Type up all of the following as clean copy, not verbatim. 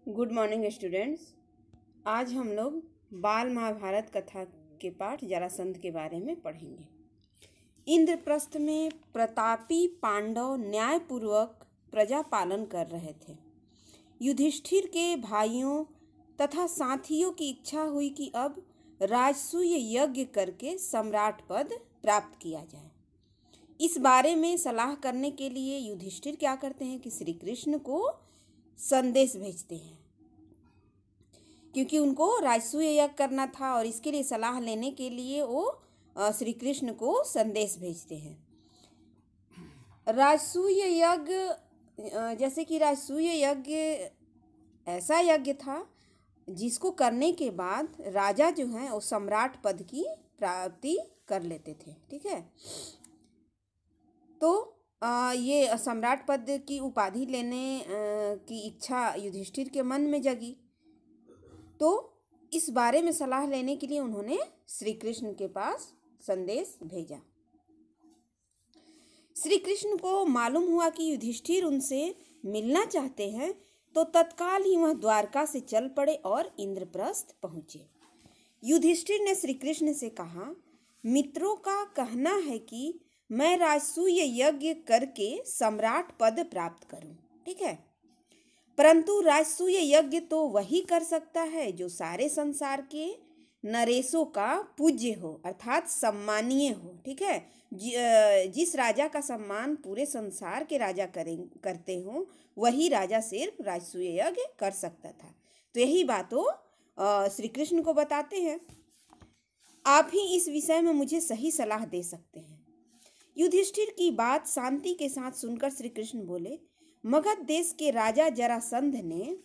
Good morning students. आज हम लोग बाल महाभारत कथा के पाठ जरासंध के बारे में पढ़ेंगे। इंद्रप्रस्थ में प्रतापी पांडव न्यायपूर्वक प्रजा पालन कर रहे थे। युधिष्ठिर के भाइयों तथा साथियों की इच्छा हुई कि अब राजसूय यज्ञ करके सम्राट पद प्राप्त किया जाए। इस बारे में सलाह करने के लिए युधिष्ठिर क्या करते हैं कि श्री कृष्ण को संदेश भेजते हैं, क्योंकि उनको राजसूय यज्ञ करना था और इसके लिए सलाह लेने के लिए वो श्री कृष्ण को संदेश भेजते हैं। राजसूय यज्ञ, जैसे कि राजसूय यज्ञ ऐसा यज्ञ था जिसको करने के बाद राजा जो हैं वो सम्राट पद की प्राप्ति कर लेते थे। ठीक है, तो ये सम्राट पद की उपाधि लेने की इच्छा युधिष्ठिर के मन में जगी, तो इस बारे में सलाह लेने के लिए उन्होंने श्री कृष्ण के पास संदेश भेजा। श्री कृष्ण को मालूम हुआ कि युधिष्ठिर उनसे मिलना चाहते हैं, तो तत्काल ही वह द्वारका से चल पड़े और इंद्रप्रस्थ पहुंचे। युधिष्ठिर ने श्री कृष्ण से कहा, मित्रों का कहना है कि मैं राजसूय यज्ञ करके सम्राट पद प्राप्त करूं। ठीक है, परंतु राजसूय यज्ञ तो वही कर सकता है जो सारे संसार के नरेशों का पूज्य हो, अर्थात सम्मानीय हो। ठीक है, जिस राजा का सम्मान पूरे संसार के राजा करते हो, वही राजा सिर्फ राजसूय यज्ञ कर सकता था। तो यही बात वो श्री कृष्ण को बताते हैं। आप ही इस विषय में मुझे सही सलाह दे सकते हैं। युधिष्ठिर की बात शांति के साथ सुनकर श्री कृष्ण बोले, मगध देश के राजा जरासंध ने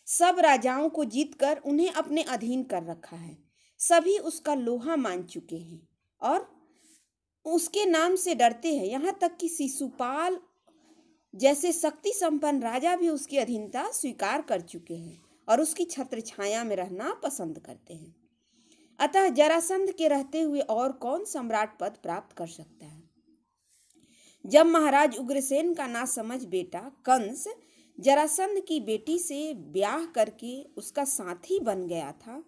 सब राजाओं को जीतकर उन्हें अपने अधीन कर रखा है। सभी उसका लोहा मान चुके हैं और उसके नाम से डरते हैं। यहाँ तक कि शिशुपाल जैसे शक्ति संपन्न राजा भी उसकी अधीनता स्वीकार कर चुके हैं और उसकी छत्र छाया में रहना पसंद करते हैं। अतः जरासंध के रहते हुए और कौन सम्राट पद प्राप्त कर सकता है। जब महाराज उग्रसेन का नासमझ बेटा कंस जरासंध की बेटी से ब्याह करके उसका साथी बन गया था,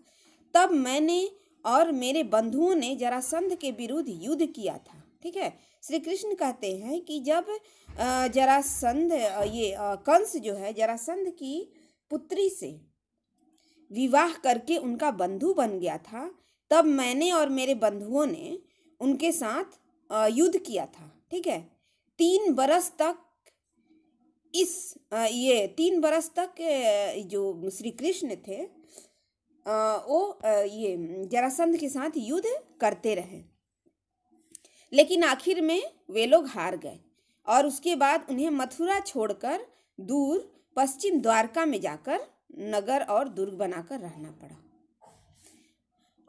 तब मैंने और मेरे बंधुओं ने जरासंध के विरुद्ध युद्ध किया था। ठीक है, श्री कृष्ण कहते हैं कि जब जरासंध कंस जो है जरासंध की पुत्री से विवाह करके उनका बंधु बन गया था, तब मैंने और मेरे बंधुओं ने उनके साथ युद्ध किया था। ठीक है, 3 बरस तक ये 3 बरस तक जो श्री कृष्ण थे वो ये जरासंध के साथ युद्ध करते रहे, लेकिन आखिर में वे लोग हार गए और उसके बाद उन्हें मथुरा छोड़कर दूर पश्चिम द्वारका में जाकर नगर और दुर्ग बनाकर रहना पड़ा।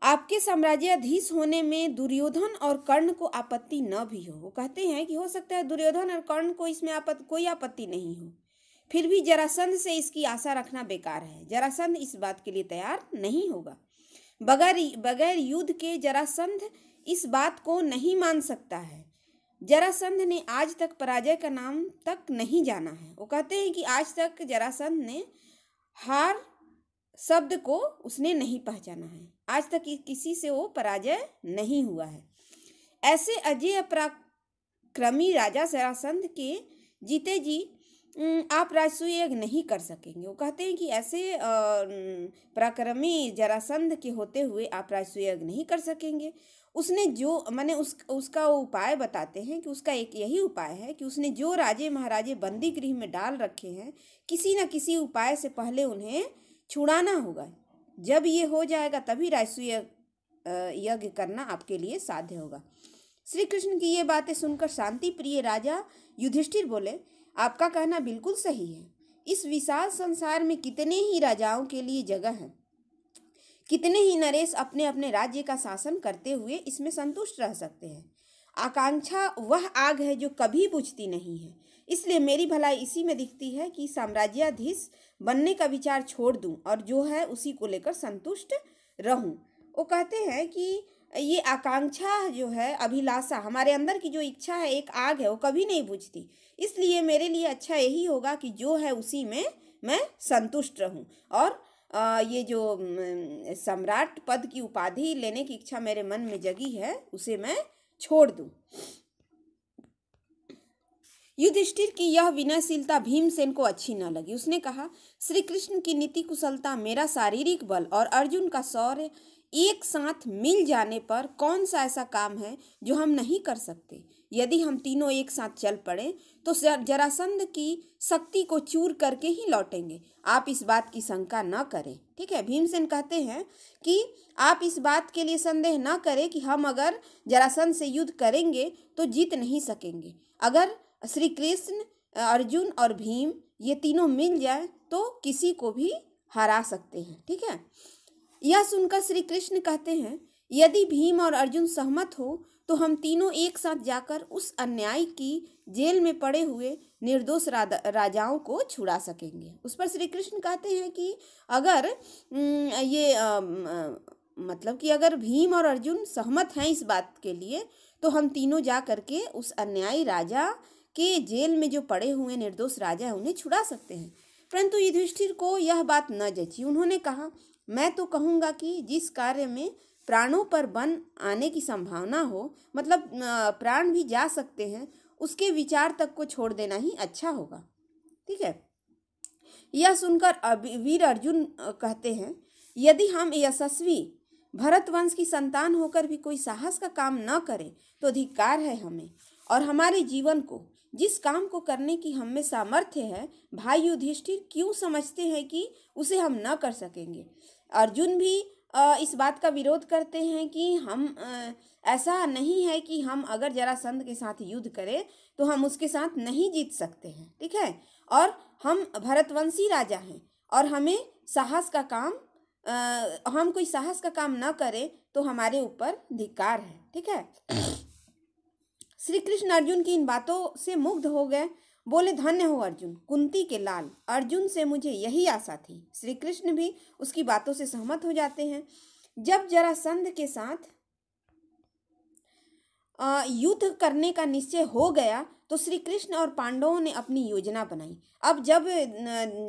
आपके साम्राज्याधीश होने में दुर्योधन और कर्ण को आपत्ति न भी हो। वो कहते हैं कि हो सकता है दुर्योधन और कर्ण को इसमें कोई आपत्ति नहीं हो, फिर भी जरासंध से इसकी आशा रखना बेकार है। जरासंध इस बात के लिए तैयार नहीं होगा। बगैर युद्ध के जरासंध इस बात को नहीं मान सकता है। जरासंध ने आज तक पराजय का नाम तक नहीं जाना है। वो कहते हैं कि आज तक जरासंध ने हार शब्द को उसने नहीं पहचाना है। आज तक किसी से वो पराजय नहीं हुआ है। ऐसे अजय पराक्रमी राजा जरासंध के जीते जी आप राजसूय यज्ञ नहीं कर सकेंगे। वो कहते हैं कि ऐसे पराक्रमी जरासंध के होते हुए आप राजसूय यज्ञ नहीं कर सकेंगे। उसने जो उसका उपाय बताते हैं कि उसका एक यही उपाय है कि उसने जो राजे महाराजे बंदी गृह में डाल रखे हैं, किसी न किसी उपाय से पहले उन्हें छुड़ाना होगा। जब ये हो जाएगा तभी राजसूय यज्ञ करना आपके लिए साध्य होगा। श्री कृष्ण की ये बातें सुनकर शांति प्रिय राजा युधिष्ठिर बोले, आपका कहना बिल्कुल सही है। इस विशाल संसार में कितने ही राजाओं के लिए जगह है, कितने ही नरेश अपने अपने राज्य का शासन करते हुए इसमें संतुष्ट रह सकते हैं। आकांक्षा वह आग है जो कभी बुझती नहीं है, इसलिए मेरी भलाई इसी में दिखती है कि साम्राज्याधीश बनने का विचार छोड़ दूं और जो है उसी को लेकर संतुष्ट रहूं। वो कहते हैं कि ये आकांक्षा जो है, अभिलाषा, हमारे अंदर की जो इच्छा है, एक आग है, वो कभी नहीं बुझती। इसलिए मेरे लिए अच्छा यही होगा कि जो है उसी में मैं संतुष्ट रहूं और ये जो सम्राट पद की उपाधि लेने की इच्छा मेरे मन में जगी है उसे मैं छोड़ दूं। युधिष्ठिर की यह विनयशीलता भीमसेन को अच्छी न लगी। उसने कहा, श्री कृष्ण की नीति कुशलता, मेरा शारीरिक बल और अर्जुन का शौर्य एक साथ मिल जाने पर कौन सा ऐसा काम है जो हम नहीं कर सकते। यदि हम तीनों एक साथ चल पड़े तो जरासंध की शक्ति को चूर करके ही लौटेंगे। आप इस बात की शंका न करें। ठीक है, भीमसेन कहते हैं कि आप इस बात के लिए संदेह न करें कि हम अगर जरासंध से युद्ध करेंगे तो जीत नहीं सकेंगे। अगर श्री कृष्ण, अर्जुन और भीम ये तीनों मिल जाए तो किसी को भी हरा सकते हैं। ठीक है, यह सुनकर श्री कृष्ण कहते हैं, यदि भीम और अर्जुन सहमत हो तो हम तीनों एक साथ जाकर उस अन्याय की जेल में पड़े हुए निर्दोष राजाओं को छुड़ा सकेंगे। उस पर श्री कृष्ण कहते हैं कि अगर मतलब कि अगर भीम और अर्जुन सहमत हैं इस बात के लिए तो हम तीनों जा करके उस अन्यायी राजा के जेल में जो पड़े हुए निर्दोष राजा हैं उन्हें छुड़ा सकते हैं। परंतु युधिष्ठिर को यह बात न जची। उन्होंने कहा, मैं तो कहूँगा कि जिस कार्य में प्राणों पर बन आने की संभावना हो, मतलब प्राण भी जा सकते हैं, उसके विचार तक को छोड़ देना ही अच्छा होगा। ठीक है, यह सुनकर वीर अर्जुन कहते हैं, यदि हम यशस्वी भरत वंश की संतान होकर भी कोई साहस का काम न करें तो धिक्कार है हमें और हमारे जीवन को। जिस काम को करने की हम में सामर्थ्य है, भाई युधिष्ठिर क्यों समझते हैं कि उसे हम न कर सकेंगे। अर्जुन भी इस बात का विरोध करते हैं कि हम ऐसा नहीं है कि हम अगर जरासंध के साथ युद्ध करें तो हम उसके साथ नहीं जीत सकते हैं। ठीक है, और हम भरतवंशी राजा हैं और हमें साहस का काम हम कोई साहस का काम न करें तो हमारे ऊपर धिक्कार है। ठीक है, श्री कृष्ण अर्जुन की इन बातों से मुग्ध हो गए। बोले, धन्य हो अर्जुन, कुंती के लाल, अर्जुन से मुझे यही आशा थी। श्री कृष्ण भी उसकी बातों से सहमत हो जाते हैं। जब जरासंध के साथ युद्ध करने का निश्चय हो गया तो श्री कृष्ण और पांडवों ने अपनी योजना बनाई। अब जब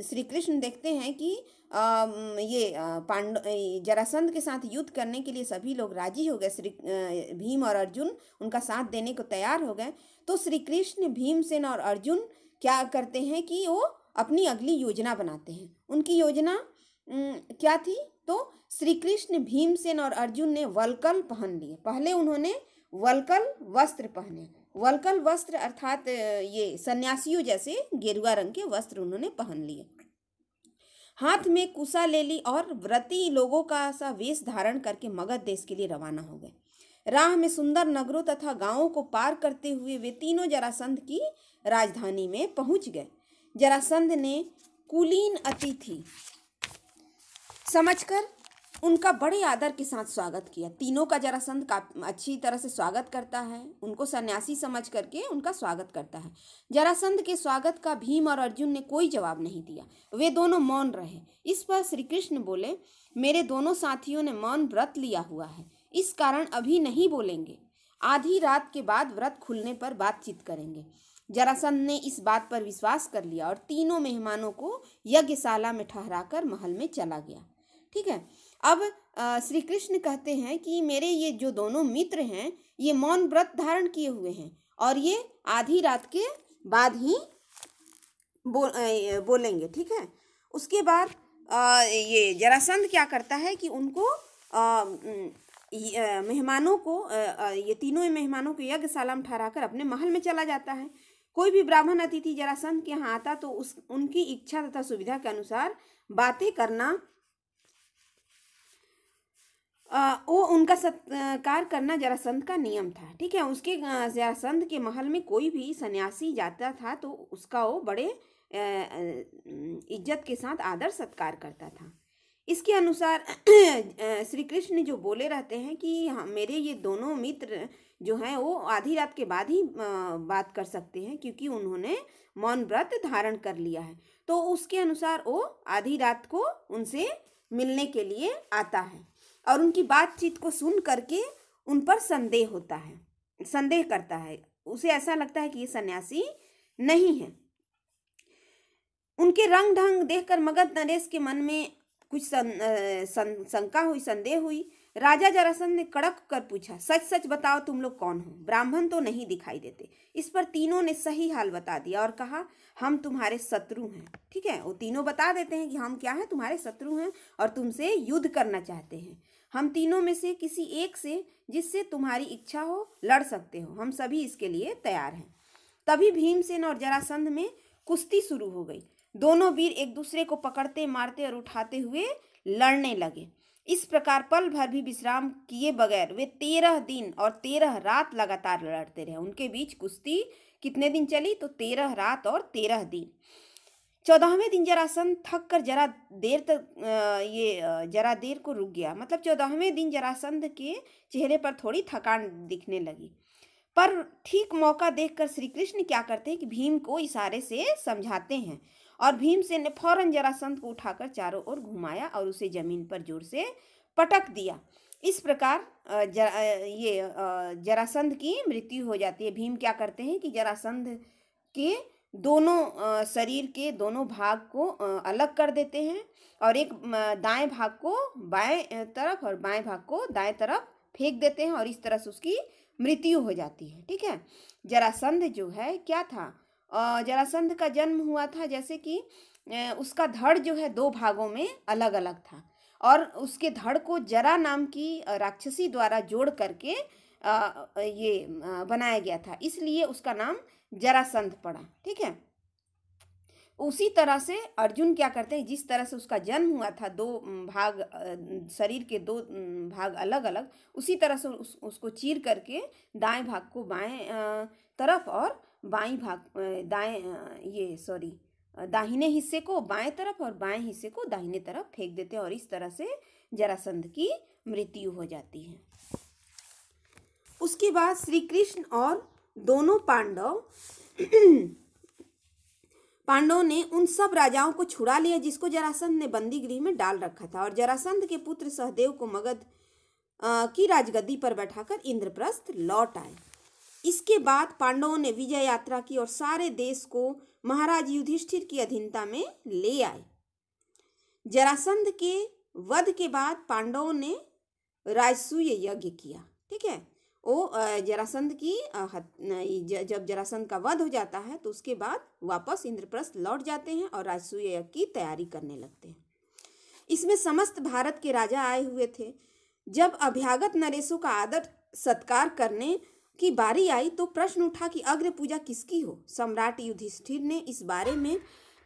श्री कृष्ण देखते हैं कि ये जरासंध के साथ युद्ध करने के लिए सभी लोग राजी हो गए, श्री भीम और अर्जुन उनका साथ देने को तैयार हो गए, तो श्री कृष्ण, भीमसेन और अर्जुन क्या करते हैं कि वो अपनी अगली योजना बनाते हैं। उनकी योजना क्या थी? तो श्री कृष्ण, भीमसेन और अर्जुन ने वल्कल पहन लिए। पहले उन्होंने वल्कल वस्त्र पहने। वल्कल वस्त्र अर्थात ये सन्यासियों जैसे गेरुआ रंग के वस्त्र उन्होंने पहन लिए। हाथ में कुशा ले ली और व्रती लोगों का सा वेश धारण करके मगध देश के लिए रवाना हो गए। राह में सुंदर नगरों तथा गांवों को पार करते हुए वे तीनों जरासंध की राजधानी में पहुंच गए। जरासंध ने कुलीन अतिथि समझकर उनका बड़े आदर के साथ स्वागत किया। तीनों का जरासंध का अच्छी तरह से स्वागत करता है, उनको सन्यासी समझ करके उनका स्वागत करता है। जरासंध के स्वागत का भीम और अर्जुन ने कोई जवाब नहीं दिया, वे दोनों मौन रहे। इस पर श्री कृष्ण बोले, मेरे दोनों साथियों ने मौन व्रत लिया हुआ है, इस कारण अभी नहीं बोलेंगे। आधी रात के बाद व्रत खुलने पर बातचीत करेंगे। जरासंध ने इस बात पर विश्वास कर लिया और तीनों मेहमानों को यज्ञशाला में ठहराकर महल में चला गया। ठीक है, अब श्री कृष्ण कहते हैं कि मेरे ये जो दोनों मित्र हैं ये मौन व्रत धारण किए हुए हैं और ये आधी रात के बाद ही बोलेंगे। ठीक है, उसके बाद ये जरासंध क्या करता है कि उनको मेहमानों को ये तीनों मेहमानों को यज्ञशाला में ठहराकर अपने महल में चला जाता है। कोई भी ब्राह्मण अतिथि जरासंध के यहाँ आता तो उनकी इच्छा तथा सुविधा के अनुसार बातें करना, वो उनका सत्कार करना जरासंध का नियम था। ठीक है, उसके जरासंध के महल में कोई भी सन्यासी जाता था तो उसका वो बड़े इज्जत के साथ आदर सत्कार करता था। इसके अनुसार श्री कृष्ण जो बोले रहते हैं कि हाँ, मेरे ये दोनों मित्र जो हैं वो आधी रात के बाद ही बात कर सकते हैं क्योंकि उन्होंने मौन व्रत धारण कर लिया है। तो उसके अनुसार वो आधी रात को उनसे मिलने के लिए आता है और उनकी बातचीत को सुन करके उन पर संदेह होता है, संदेह करता है। उसे ऐसा लगता है कि ये सन्यासी नहीं है। उनके रंग ढंग देखकर मगध नरेश के मन में कुछ शंका हुई, संदेह हुई। राजा जरासंध ने कड़क कर पूछा, सच सच बताओ तुम लोग कौन हो? ब्राह्मण तो नहीं दिखाई देते। इस पर तीनों ने सही हाल बता दिया और कहा, हम तुम्हारे शत्रु हैं। ठीक है, वो तीनों बता देते हैं कि हम क्या हैं, तुम्हारे शत्रु हैं और तुमसे युद्ध करना चाहते हैं। हम तीनों में से किसी एक से, जिससे तुम्हारी इच्छा हो, लड़ सकते हो। हम सभी इसके लिए तैयार हैं। तभी भीमसेन और जरासंध में कुश्ती शुरू हो गई। दोनों वीर एक दूसरे को पकड़ते, मारते और उठाते हुए लड़ने लगे। इस प्रकार पल भर भी विश्राम किए बगैर वे 13 दिन और 13 रात लगातार लड़ते रहे। उनके बीच कुश्ती कितने दिन चली? तो 13 रात और 13 दिन। 14वें दिन जरासंध थक कर जरा देर को रुक गया। मतलब 14वें दिन जरासंध के चेहरे पर थोड़ी थकान दिखने लगी। पर ठीक मौका देखकर श्री कृष्ण क्या करते हैं कि भीम को इशारे से समझाते हैं और भीमसेन ने फौरन जरासंध को उठाकर चारों ओर घुमाया और उसे जमीन पर जोर से पटक दिया। इस प्रकार जरासंध की मृत्यु हो जाती है। भीम क्या करते हैं कि जरासंध के दोनों शरीर के दोनों भाग को अलग कर देते हैं और एक दाएं भाग को बाएं तरफ और बाएं भाग को दाएं तरफ फेंक देते हैं और इस तरह से उसकी मृत्यु हो जाती है। ठीक है, जरासंध जो है क्या था, जरासंध का जन्म हुआ था जैसे कि उसका धड़ जो है 2 भागों में अलग अलग था और उसके धड़ को जरा नाम की राक्षसी द्वारा जोड़ करके बनाया गया था, इसलिए उसका नाम जरासंध पड़ा। ठीक है, उसी तरह से अर्जुन क्या करते हैं, जिस तरह से उसका जन्म हुआ था 2 भाग, शरीर के 2 भाग अलग अलग, उसी तरह से उसको चीर करके दाएं भाग को बाएं तरफ और बाईं भाग दाहिने हिस्से को बाएं तरफ और बाएं हिस्से को दाहिने तरफ फेंक देते हैं और इस तरह से जरासंध की मृत्यु हो जाती है। उसके बाद श्री कृष्ण और दोनों पांडवों ने उन सब राजाओं को छुड़ा लिया जिसको जरासंध ने बंदी गृह में डाल रखा था और जरासंध के पुत्र सहदेव को मगध की राजगद्दी पर बैठाकर इंद्रप्रस्थ लौट आए। इसके बाद पांडवों ने विजय यात्रा की और सारे देश को महाराज युधिष्ठिर की अधीनता में ले आए। जरासंध के वध के बाद पांडवों ने राजसूय यज्ञ किया। ठीक है, वो जरासंध की जब जरासंध का वध हो जाता है तो उसके बाद वापस इंद्रप्रस्थ लौट जाते हैं और राजसूय यज्ञ की तैयारी करने लगते हैं। इसमें समस्त भारत के राजा आए हुए थे। जब अभ्यागत नरेशों का आदर सत्कार करने की बारी आई तो प्रश्न उठा कि अग्र पूजा किसकी हो। सम्राट युधिष्ठिर ने इस बारे में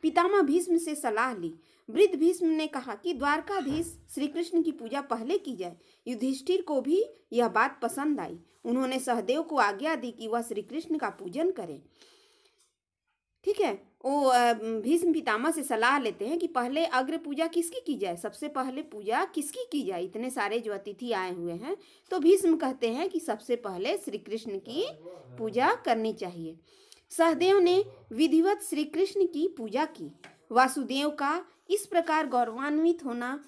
पितामह भीष्म से सलाह ली। वृद्ध भीष्म ने कहा कि द्वारकाधीश श्री कृष्ण की पूजा पहले की जाए। युधिष्ठिर को भी यह बात पसंद आई। उन्होंने सहदेव को आज्ञा दी कि वह श्री कृष्ण का पूजन करे। ठीक है, वो भीष्म पितामह से सलाह लेते हैं कि पहले अग्र पूजा किसकी की जाए, सबसे पहले पूजा किसकी की जाए, इतने सारे जो अतिथि आए हुए हैं। तो भीष्म कहते हैं कि सबसे पहले श्री कृष्ण की पूजा करनी चाहिए। सहदेव ने विधिवत श्री कृष्ण की पूजा की। वासुदेव का इस प्रकार गौरवान्वित होना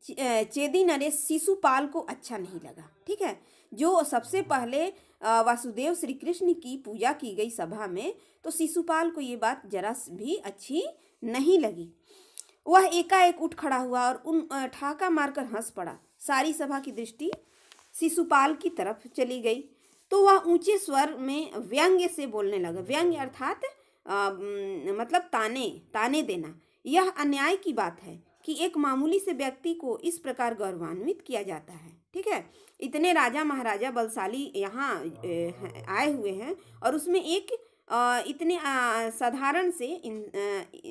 चेदी नरेश शिशुपाल को अच्छा नहीं लगा। ठीक है, जो सबसे पहले वासुदेव श्री कृष्ण की पूजा की गई सभा में, तो शिशुपाल को ये बात जरा भी अच्छी नहीं लगी। वह एकाएक उठ खड़ा हुआ और उन ठाका मारकर हंस पड़ा। सारी सभा की दृष्टि शिशुपाल की तरफ चली गई तो वह ऊंचे स्वर में व्यंग्य से बोलने लगा। व्यंग्य अर्थात मतलब ताने देना। यह अन्याय की बात है कि एक मामूली से व्यक्ति को इस प्रकार गौरवान्वित किया जाता है। ठीक है, इतने राजा महाराजा बलशाली यहाँ आए हुए हैं और उसमें एक इतने साधारण से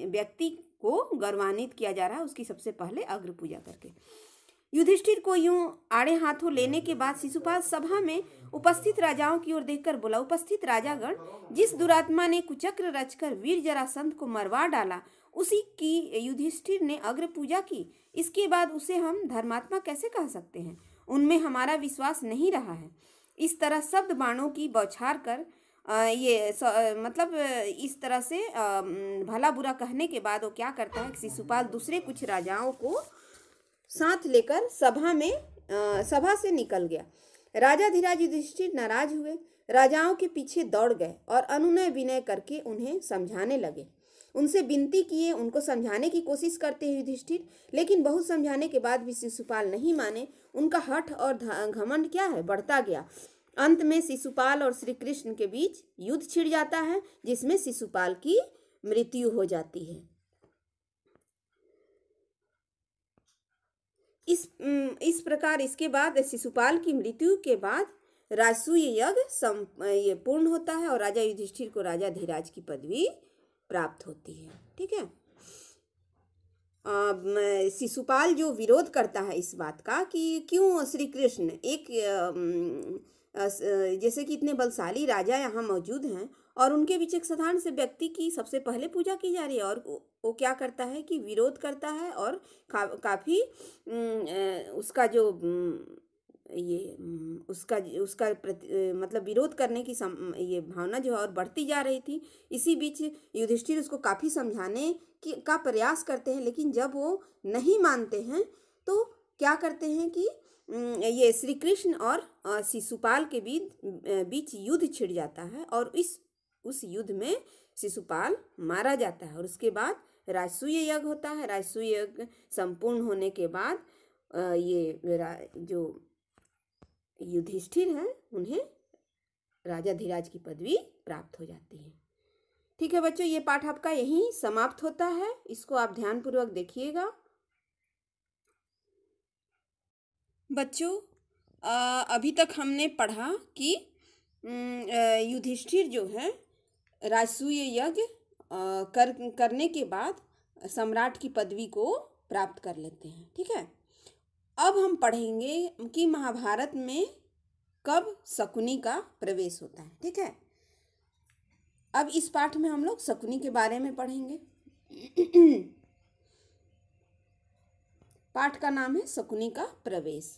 व्यक्ति को गौरवान्वित किया जा रहा है, उसकी सबसे पहले अग्र पूजा करके। युधिष्ठिर को यूं आड़े हाथों लेने के बाद शिशुपाल सभा में उपस्थित राजाओं की ओर देखकर बोला, उपस्थित राजागण, जिस दुरात्मा ने कुचक्र रचकर वीर जरासंध को मरवा डाला, उसी की युधिष्ठिर ने अग्र पूजा की। इसके बाद उसे हम धर्मात्मा कैसे कह सकते हैं? उनमें हमारा विश्वास नहीं रहा है। इस तरह शब्द बाणों की बौछार कर मतलब इस तरह से भला बुरा कहने के बाद वो क्या करता है कि शिशुपाल दूसरे कुछ राजाओं को साथ लेकर सभा से निकल गया। राजा धीराज युधिष्ठिर नाराज हुए, राजाओं के पीछे दौड़ गए और अनुनय विनय करके उन्हें समझाने लगे। उनसे विनती किए, उनको समझाने की कोशिश करते हैं युधिष्ठिर, लेकिन बहुत समझाने के बाद भी शिशुपाल नहीं माने। उनका हठ और घमंड क्या है, बढ़ता गया। अंत में शिशुपाल और श्री कृष्ण के बीच युद्ध छिड़ जाता है, जिसमें शिशुपाल की मृत्यु हो जाती है। इस प्रकार इसके बाद शिशुपाल की मृत्यु के बाद राजसूय यज्ञ ये पूर्ण होता है और राजा युधिष्ठिर को राजा धीराज की पदवी प्राप्त होती है। ठीक है। शिशुपाल जो विरोध करता है इस बात का कि क्यों श्री कृष्ण एक जैसे कि इतने बलशाली राजा यहाँ मौजूद हैं और उनके बीच एक साधारण से व्यक्ति की सबसे पहले पूजा की जा रही है, और वो क्या करता है कि विरोध करता है और काफ़ी उसका जो उसका मतलब विरोध करने की ये भावना जो है और बढ़ती जा रही थी। इसी बीच युधिष्ठिर उसको काफ़ी समझाने का प्रयास करते हैं, लेकिन जब वो नहीं मानते हैं तो क्या करते हैं कि ये श्री कृष्ण और शिशुपाल के बीच युद्ध छिड़ जाता है और उस युद्ध में शिशुपाल मारा जाता है। और उसके बाद राजसूय यज्ञ होता है। राजसूय यज्ञ संपूर्ण होने के बाद ये जो युधिष्ठिर हैं उन्हें राजा धीराज की पदवी प्राप्त हो जाती है। ठीक है बच्चों, ये पाठ आपका यहीं समाप्त होता है। इसको आप ध्यानपूर्वक देखिएगा। बच्चों, अभी तक हमने पढ़ा कि युधिष्ठिर जो है राजसूय यज्ञ करने के बाद सम्राट की पदवी को प्राप्त कर लेते हैं। ठीक है। अब हम पढ़ेंगे कि महाभारत में कब शकुनी का प्रवेश होता है। ठीक है। अब इस पाठ में हम लोग शकुनी के बारे में पढ़ेंगे। पाठ का नाम है शकुनी का प्रवेश।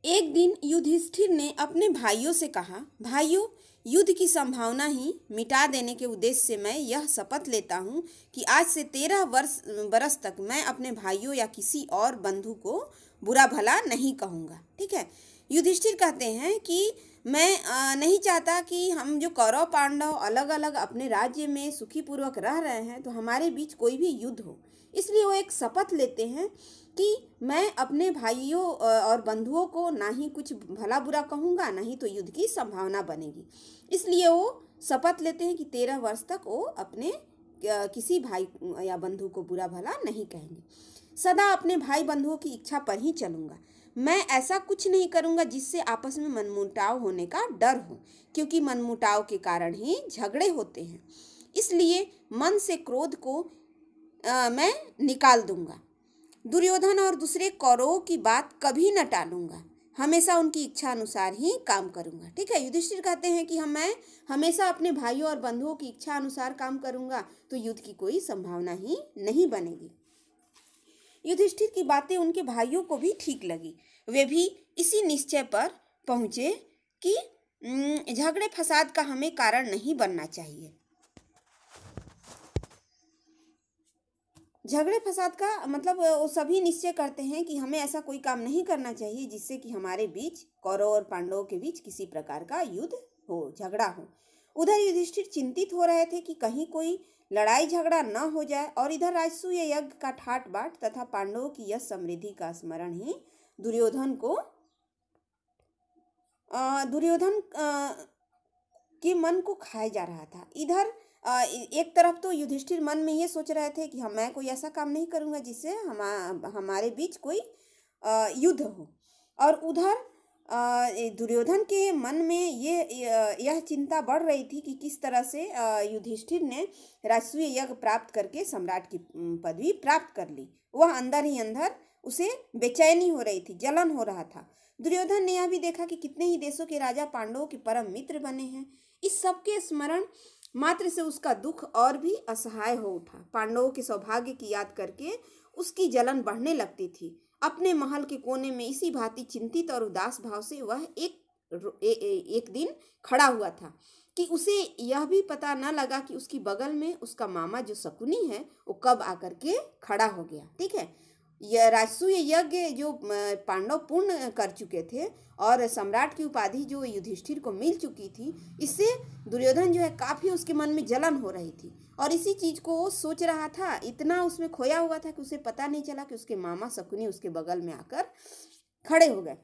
एक दिन युधिष्ठिर ने अपने भाइयों से कहा, भाइयों, युद्ध की संभावना ही मिटा देने के उद्देश्य से मैं यह शपथ लेता हूँ कि आज से 13 बरस तक मैं अपने भाइयों या किसी और बंधु को बुरा भला नहीं कहूँगा। ठीक है। युधिष्ठिर कहते हैं कि मैं नहीं चाहता कि हम जो कौरव पांडव अलग अलग अपने राज्य में सुखीपूर्वक रह रहे हैं तो हमारे बीच कोई भी युद्ध हो। इसलिए वो एक शपथ लेते हैं कि मैं अपने भाइयों और बंधुओं को ना ही कुछ भला बुरा कहूँगा, ना ही तो युद्ध की संभावना बनेगी। इसलिए वो शपथ लेते हैं कि 13 वर्ष तक वो अपने किसी भाई या बंधु को बुरा भला नहीं कहेंगे। सदा अपने भाई बंधुओं की इच्छा पर ही चलूँगा। मैं ऐसा कुछ नहीं करूँगा जिससे आपस में मनमुटाव होने का डर हो, क्योंकि मनमुटाव के कारण ही झगड़े होते हैं। इसलिए मन से क्रोध को मैं निकाल दूंगा। दुर्योधन और दूसरे कौरवों की बात कभी न टालूंगा। हमेशा उनकी इच्छा अनुसार ही काम करूंगा। ठीक है। युधिष्ठिर कहते हैं कि मैं हमेशा अपने भाइयों और बंधुओं की इच्छा अनुसार काम करूंगा तो युद्ध की कोई संभावना ही नहीं बनेगी। युधिष्ठिर की बातें उनके भाइयों को भी ठीक लगी। वे भी इसी निश्चय पर पहुंचे कि झगड़े फसाद का हमें कारण नहीं बनना चाहिए। झगड़े फसाद का मतलब वो सभी निश्चय करते हैं कि हमें ऐसा कोई काम नहीं करना चाहिए जिससे कि हमारे बीच, कौरव और पांडवों के बीच किसी प्रकार का युद्ध हो, झगड़ा हो। उधर युधिष्ठिर चिंतित हो रहे थे कि कहीं कोई लड़ाई झगड़ा न हो जाए, और इधर राजसूय यज्ञ का ठाट बाट तथा पांडवों की यश समृद्धि का स्मरण ही दुर्योधन के मन को खाए जा रहा था। इधर एक तरफ तो युधिष्ठिर मन में ये सोच रहे थे कि मैं कोई ऐसा काम नहीं करूँगा जिससे हमारे बीच कोई युद्ध हो, और उधर दुर्योधन के मन में यह चिंता बढ़ रही थी कि किस तरह से युधिष्ठिर ने राजसूय यज्ञ प्राप्त करके सम्राट की पदवी प्राप्त कर ली। वह अंदर ही अंदर उसे बेचैनी हो रही थी, जलन हो रहा था। दुर्योधन ने यह भी देखा कि कितने ही देशों के राजा पांडवों के परम मित्र बने हैं। इस सब के स्मरण मात्र से उसका दुख और भी असहाय हो उठा। पांडवों के सौभाग्य की याद करके उसकी जलन बढ़ने लगती थी। अपने महल के कोने में इसी भांति चिंतित और उदास भाव से वह एक दिन खड़ा हुआ था कि उसे यह भी पता न लगा कि उसकी बगल में उसका मामा जो शकुनी है वो कब आकर के खड़ा हो गया। ठीक है। यह राजसूय यज्ञ जो पांडव पूर्ण कर चुके थे और सम्राट की उपाधि जो युधिष्ठिर को मिल चुकी थी, इससे दुर्योधन जो है काफी उसके मन में जलन हो रही थी और इसी चीज को वो सोच रहा था। इतना उसमें खोया हुआ था कि उसे पता नहीं चला कि उसके मामा शकुनी उसके बगल में आकर खड़े हो गए।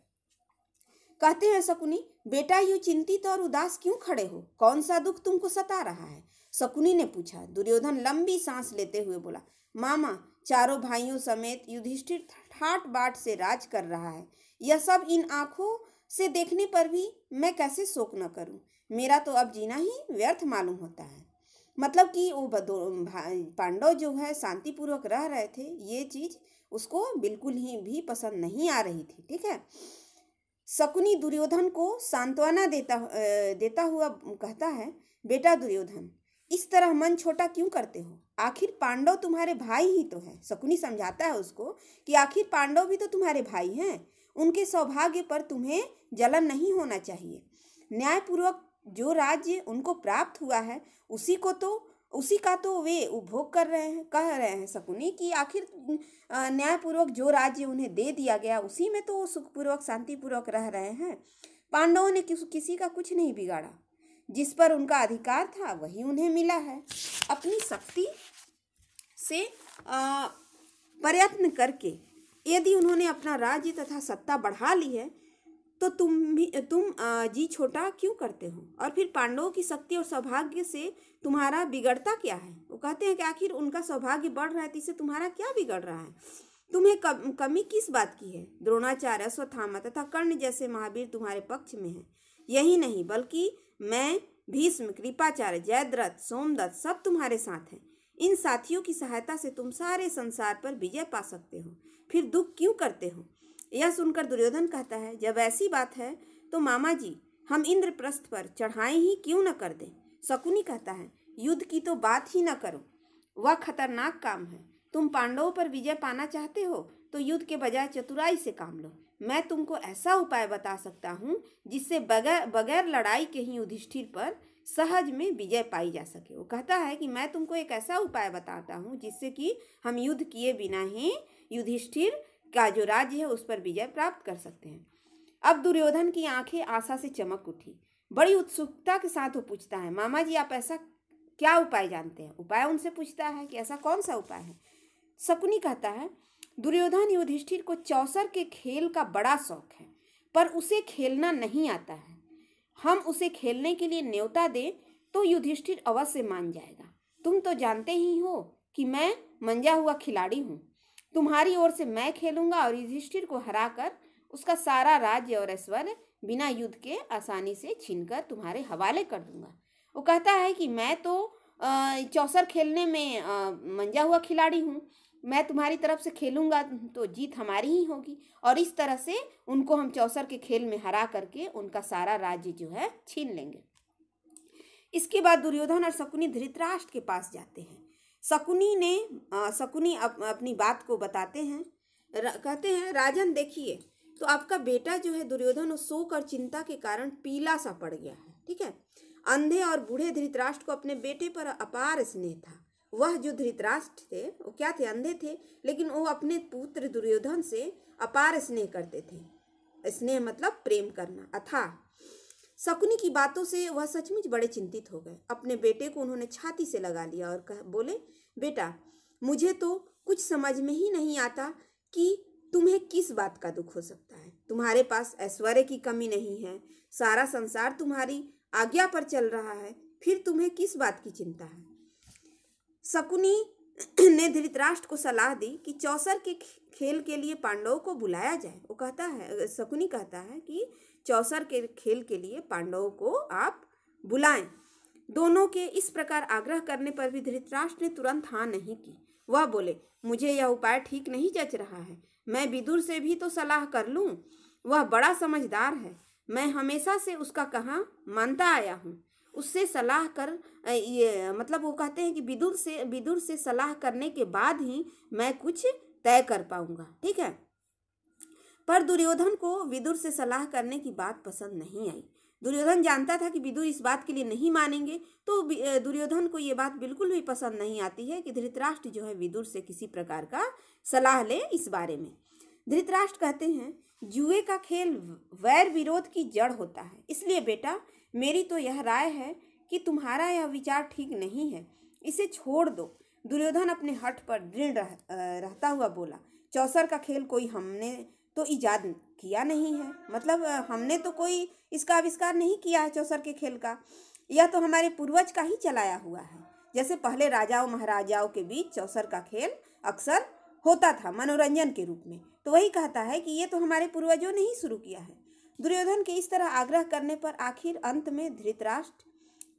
कहते हैं, शकुनी बेटा यूं चिंतित और उदास क्यों खड़े हो, कौन सा दुख तुमको सता रहा है? शकुनी ने पूछा। दुर्योधन लंबी सांस लेते हुए बोला, मामा, चारों भाइयों समेत युधिष्ठिर ठाट बाट से राज कर रहा है। यह सब इन आंखों से देखने पर भी मैं कैसे शोक न करूं? मेरा तो अब जीना ही व्यर्थ मालूम होता है। मतलब कि वो पांडव जो है शांतिपूर्वक रह रहे थे, ये चीज उसको बिल्कुल ही भी पसंद नहीं आ रही थी। ठीक है। शकुनी दुर्योधन को सांत्वना देता हुआ कहता है, बेटा दुर्योधन, इस तरह मन छोटा क्यों करते हो? आखिर पांडव तुम्हारे भाई ही तो हैं। शकुनी समझाता है उसको कि आखिर पांडव भी तो तुम्हारे भाई हैं। उनके सौभाग्य पर तुम्हें जलन नहीं होना चाहिए। न्यायपूर्वक जो राज्य उनको प्राप्त हुआ है उसी का तो वे उपभोग कह रहे हैं शकुनी कि आखिर न्यायपूर्वक जो राज्य उन्हें दे दिया गया उसी में तो वो सुखपूर्वक शांतिपूर्वक रह रहे हैं। पांडवों ने किसी का कुछ नहीं बिगाड़ा। जिस पर उनका अधिकार था वही उन्हें मिला है। अपनी शक्ति से प्रयत्न करके यदि उन्होंने अपना राज्य तथा सत्ता बढ़ा ली है तो तुम जी छोटा क्यों करते हो? और फिर पांडवों की शक्ति और सौभाग्य से तुम्हारा बिगड़ता क्या है? वो कहते हैं कि आखिर उनका सौभाग्य बढ़ रहा है तो इससे तुम्हारा क्या बिगड़ रहा है? तुम्हें कमी किस बात की है? द्रोणाचार्य, अश्वत्थामा तथा कर्ण जैसे महावीर तुम्हारे पक्ष में हैं। यही नहीं बल्कि मैं, भीष्म, कृपाचार्य, जयद्रथ, सोमदत्त सब तुम्हारे साथ हैं। इन साथियों की सहायता से तुम सारे संसार पर विजय पा सकते हो। फिर दुख क्यों करते हो? यह सुनकर दुर्योधन कहता है, जब ऐसी बात है तो मामा जी, हम इंद्रप्रस्थ पर चढ़ाई ही क्यों न कर दें? शकुनी कहता है, युद्ध की तो बात ही न करो, वह खतरनाक काम है। तुम पांडवों पर विजय पाना चाहते हो तो युद्ध के बजाय चतुराई से काम लो। मैं तुमको ऐसा उपाय बता सकता हूँ जिससे बगैर लड़ाई के ही युधिष्ठिर पर सहज में विजय पाई जा सके। वो कहता है कि मैं तुमको एक ऐसा उपाय बताता हूँ जिससे कि हम युद्ध किए बिना ही युधिष्ठिर का जो राज्य है उस पर विजय प्राप्त कर सकते हैं। अब दुर्योधन की आंखें आशा से चमक उठी। बड़ी उत्सुकता के साथ वो पूछता है, मामा जी आप ऐसा क्या उपाय जानते हैं? उपाय उनसे पूछता है कि ऐसा कौन सा उपाय है? शकुनी कहता है, दुर्योधन युधिष्ठिर को चौसर के खेल का बड़ा शौक है पर उसे खेलना नहीं आता है। हम उसे खेलने के लिए न्योता दें तो युधिष्ठिर अवश्य मान जाएगा। तुम तो जानते ही हो कि मैं मंजा हुआ खिलाड़ी हूँ। तुम्हारी ओर से मैं खेलूंगा और युधिष्ठिर को हराकर उसका सारा राज्य और ऐश्वर्य बिना युद्ध के आसानी से छीनकर तुम्हारे हवाले कर दूंगा। वो कहता है कि मैं तो चौसर खेलने में मंजा हुआ खिलाड़ी हूँ। मैं तुम्हारी तरफ से खेलूंगा तो जीत हमारी ही होगी और इस तरह से उनको हम चौसर के खेल में हरा करके उनका सारा राज्य जो है छीन लेंगे। इसके बाद दुर्योधन और शकुनी धृतराष्ट्र के पास जाते हैं। शकुनी अपनी बात को बताते हैं। कहते हैं, राजन देखिए तो आपका बेटा जो है दुर्योधन शोक और चिंता के कारण पीला सा पड़ गया है। ठीक है। अंधे और बूढ़े धृतराष्ट्र को अपने बेटे पर अपार स्नेह था। वह जो धृतराष्ट्र थे वो क्या थे? अंधे थे, लेकिन वो अपने पुत्र दुर्योधन से अपार स्नेह करते थे। स्नेह मतलब प्रेम करना अथाह। शकुनी की बातों से वह सचमुच बड़े चिंतित हो गए। अपने बेटे को उन्होंने छाती से लगा लिया और बोले, बेटा मुझे तो कुछ समझ में ही नहीं आता कि तुम्हें किस बात का दुख हो सकता है। तुम्हारे पास ऐश्वर्य की कमी नहीं है, सारा संसार तुम्हारी आज्ञा पर चल रहा है, फिर तुम्हें किस बात की चिंता है? शकुनी ने धृतराष्ट्र को सलाह दी कि चौसर के खेल के लिए पांडवों को बुलाया जाए। वो कहता है, शकुनी कहता है कि चौसर के खेल के लिए पांडवों को आप बुलाएं। दोनों के इस प्रकार आग्रह करने पर भी धृतराष्ट्र ने तुरंत हाँ नहीं की। वह बोले, मुझे यह उपाय ठीक नहीं जच रहा है। मैं विदुर से भी तो सलाह कर लूं, वह बड़ा समझदार है। मैं हमेशा से उसका कहा मानता आया हूँ। उससे सलाह कर मतलब वो कहते हैं कि विदुर से सलाह करने के बाद ही मैं कुछ तय कर पाऊंगा। ठीक है। पर दुर्योधन को विदुर से सलाह करने की बात पसंद नहीं आई। दुर्योधन जानता था कि विदुर इस बात के लिए नहीं मानेंगे, तो दुर्योधन को ये बात बिल्कुल भी पसंद नहीं आती है कि धृतराष्ट्र जो है विदुर से किसी प्रकार का सलाह ले इस बारे में। धृतराष्ट्र कहते हैं, जुए का खेल वैर विरोध की जड़ होता है, इसलिए बेटा मेरी तो यह राय है कि तुम्हारा यह विचार ठीक नहीं है, इसे छोड़ दो। दुर्योधन अपने हठ पर दृढ़ रहता हुआ बोला, चौसर का खेल कोई हमने तो इजाद किया नहीं है, मतलब हमने तो कोई इसका आविष्कार नहीं किया है चौसर के खेल का, यह तो हमारे पूर्वज का ही चलाया हुआ है। जैसे पहले राजाओं महाराजाओं के बीच चौसर का खेल अक्सर होता था मनोरंजन के रूप में, तो वही कहता है कि ये तो हमारे पूर्वजों ने ही शुरू किया है। दुर्योधन के इस तरह आग्रह करने पर आखिर अंत में धृतराष्ट्र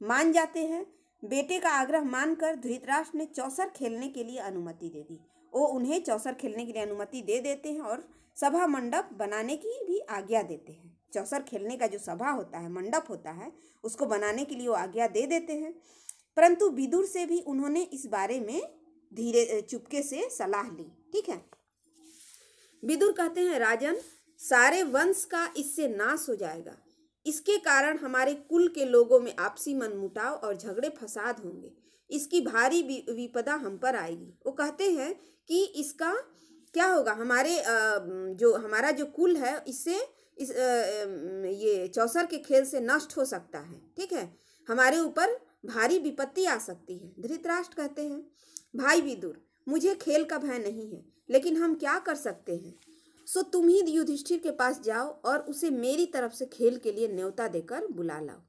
मान जाते हैं। बेटे का आग्रह मानकर धृतराष्ट्र ने चौसर खेलने के लिए अनुमति दे दी। वो उन्हें चौसर खेलने के लिए अनुमति दे देते हैं और सभा मंडप बनाने की भी आज्ञा देते हैं। चौसर खेलने का जो सभा होता है, मंडप होता है, उसको बनाने के लिए वो आज्ञा दे देते हैं। परंतु विदुर से भी उन्होंने इस बारे में धीरे चुपके से सलाह ली। ठीक है, विदुर कहते हैं, राजन, सारे वंश का इससे नाश हो जाएगा। इसके कारण हमारे कुल के लोगों में आपसी मनमुटाव और झगड़े फसाद होंगे। इसकी भारी विपदा हम पर आएगी। वो कहते हैं कि इसका क्या होगा, हमारा जो कुल है इससे ये चौसर के खेल से नष्ट हो सकता है। ठीक है, हमारे ऊपर भारी विपत्ति आ सकती है। धृतराष्ट्र कहते हैं, भाई विदुर, मुझे खेल का भय नहीं है, लेकिन हम क्या कर सकते हैं। सो तुम ही युधिष्ठिर के पास जाओ और उसे मेरी तरफ से खेल के लिए न्योता देकर बुला लाओ।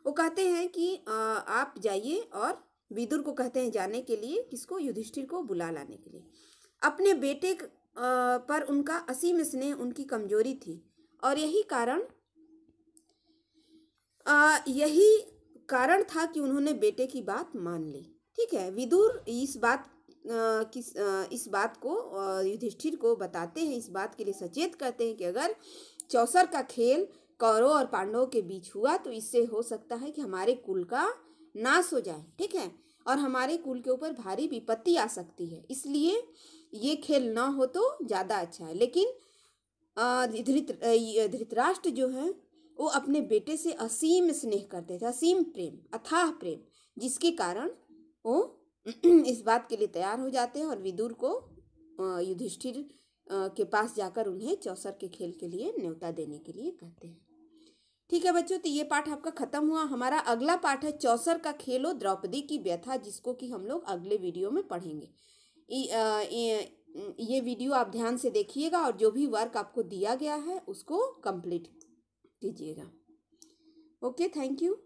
वो कहते हैं कि आप जाइए, और विदुर को कहते हैं जाने के लिए, किसको, युधिष्ठिर को बुला लाने के लिए। अपने बेटे पर उनका असीम स्नेह उनकी कमजोरी थी, और यही कारण था कि उन्होंने बेटे की बात मान ली। ठीक है, विदुर इस बात को युधिष्ठिर को बताते हैं, इस बात के लिए सचेत करते हैं कि अगर चौसर का खेल कौरवों और पांडवों के बीच हुआ तो इससे हो सकता है कि हमारे कुल का नाश हो जाए। ठीक है, और हमारे कुल के ऊपर भारी विपत्ति आ सकती है, इसलिए ये खेल ना हो तो ज़्यादा अच्छा है। लेकिन धृतराष्ट्र जो है वो अपने बेटे से असीम स्नेह करते थे, असीम प्रेम, अथाह प्रेम, जिसके कारण वो इस बात के लिए तैयार हो जाते हैं और विदुर को युधिष्ठिर के पास जाकर उन्हें चौसर के खेल के लिए न्योता देने के लिए कहते हैं। ठीक है बच्चों, तो ये पाठ आपका खत्म हुआ। हमारा अगला पाठ है चौसर का खेलो द्रौपदी की व्यथा, जिसको कि हम लोग अगले वीडियो में पढ़ेंगे। ये वीडियो आप ध्यान से देखिएगा और जो भी वर्क आपको दिया गया है उसको कंप्लीट कीजिएगा। Okay, thank you.